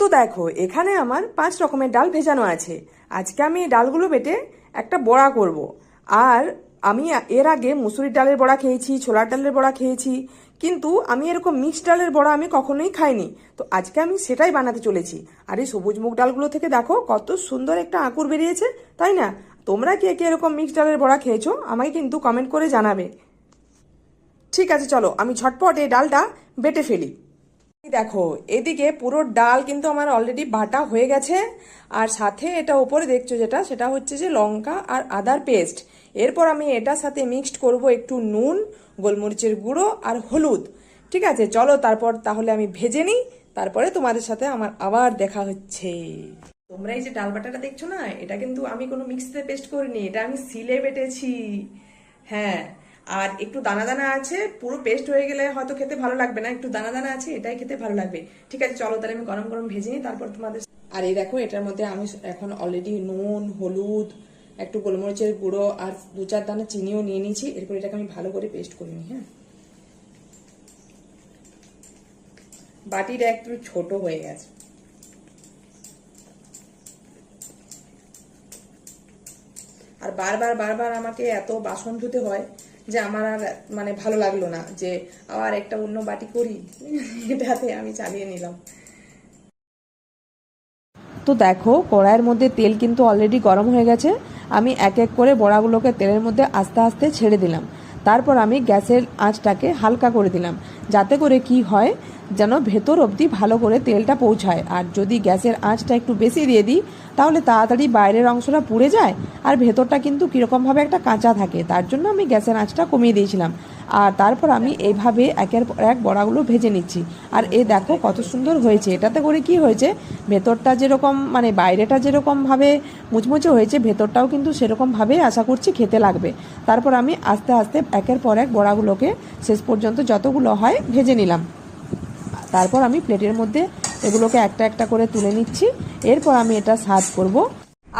তো দেখো এখানে আমার 5 রকমের ডাল ভেজানো আছে। আজকে আমি এই ডালগুলো বেটে একটা বড়া করব। আর আমি এর আগে মুসুরির ডালের বড়া খেয়েছি, ছোলার ডালের বড়া খেয়েছি, কিন্তু আমি এরকম মিক্সড ডালের বড়া আমি কখনোই খাইনি। তো আজকে আমি সেটাই বানাতে চলেছি। আর এই সবুজ মুগ ডালগুলো থেকে দেখো কত সুন্দর একটা আঁকুর বেরিয়েছে, তাই না? তোমরা কে কে এরকম মিক্সড ডালের বড়া খেয়েছো আমাকে কিন্তু কমেন্ট করে জানাবে। ঠিক আছে, চলো আমি ঝটপট এই ডালটা বেটে ফেলি। দেখো এদিকে পুরো ডাল কিন্তু আমার অলরেডি বাটা হয়ে গেছে। আর সাথে এটা উপরে দেখছো যেটা, সেটা হচ্ছে যে লঙ্কা আর আদার পেস্ট। এরপর আমি এটার সাথে মিক্সড করব একটু নুন, গোলমরিচের গুঁড়ো আর হলুদ। ঠিক আছে, চলো তারপর তাহলে আমি ভেজে নিই, তারপরে তোমাদের সাথে আমার আবার দেখা হচ্ছে। তোমরা এই যে ডাল বাটাটা দেখছো না, এটা কিন্তু আমি কোনো মিক্সিতে পেস্ট করিনি, এটা আমি সিলে বেটেছি। হ্যাঁ, আর একটু দানা দানা আছে, পুরো পেস্ট হয়ে গেলে হয়তো খেতে ভালো লাগবে না, একটু দানা দানা আছে, এটাই খেতে ভালো লাগবে। ঠিক আছে, চলো তাহলে আমি গরম গরম ভেজে নিই, তারপর তোমাদের। আর এই দেখো এটার মধ্যে আমি এখন অলরেডি নুন, হলুদ, একটু গোলমরিচের গুঁড়ো আর 2-4 দানা চিনিও নিয়ে নিয়েছি। এরপর এটাকে আমি ভালো করে পেস্ট করে নিই। হ্যাঁ, বাটিটা একটু ছোট হয়ে গেছে। আর বারবার বারবার আমাকে এত বাসন ধুতে হয় যে আমার আর মানে ভালো লাগলো না যে আবার একটা অন্য বাটি করি। এটাতে আমি চালিয়ে নিলাম। তো দেখো কড়াইয়ের মধ্যে তেল কিন্তু অলরেডি গরম হয়ে গেছে। আমি এক এক করে বড়াগুলোকে তেলের মধ্যে আস্তে আস্তে ছেড়ে দিলাম। তারপর আমি গ্যাসের আঁচটাকে হালকা করে দিলাম, যাতে করে কি হয় যেন ভেতর অবধি ভালো করে তেলটা পৌঁছায়। আর যদি গ্যাসের আঁচটা একটু বেশি দিয়ে দিই তাহলে তাড়াতাড়ি বাইরের অংশটা পুড়ে যায় আর ভেতরটা কিন্তু কীরকমভাবে একটা কাঁচা থাকে। তার জন্য আমি গ্যাসের আঁচটা কমিয়ে দিয়েছিলাম। আর তারপর আমি এইভাবে একের পর এক বড়াগুলো ভেজে নিচ্ছি। আর এই দেখো কত সুন্দর হয়েছে। এটাতে করে কি হয়েছে, ভেতরটা যেরকম মানে বাইরেটা যেরকমভাবে মুচমুচে হয়েছে, ভেতরটাও কিন্তু সেরকমভাবে আশা করছি খেতে লাগবে। তারপর আমি আস্তে আস্তে একের পর এক বড়াগুলোকে শেষ পর্যন্ত যতগুলো হয় ভেজে নিলাম। তারপর আমি প্লেটের মধ্যে এগুলোকে একটা একটা করে তুলে নিচ্ছি। এরপর আমি এটা সার্ভ করব।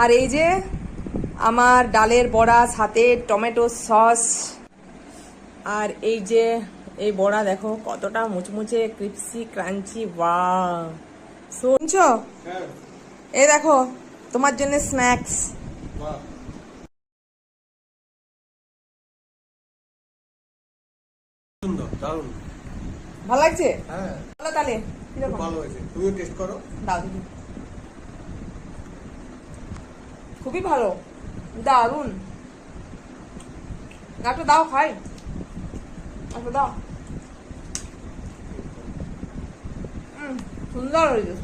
আর এই যে আমার ডালের বড়া, সাথে টমেটো সস। আর এই যে এই বড়া দেখো কতটা মুচমুচে, ক্রিপসি, ক্রাঞ্চি। ওয়াও, শুনছো? এই দেখো তোমার জন্য স্ন্যাক্স। ভালো লাগছে? হ্যাঁ, ভালো। তাহলে কিরকম ভালো হয়েছে, তুমিও টেস্ট করো। দাও দেখি। খুবই ভালো, দারুন। একটা দাও খাই, একটা দাও। সুন্দর হয়েছে।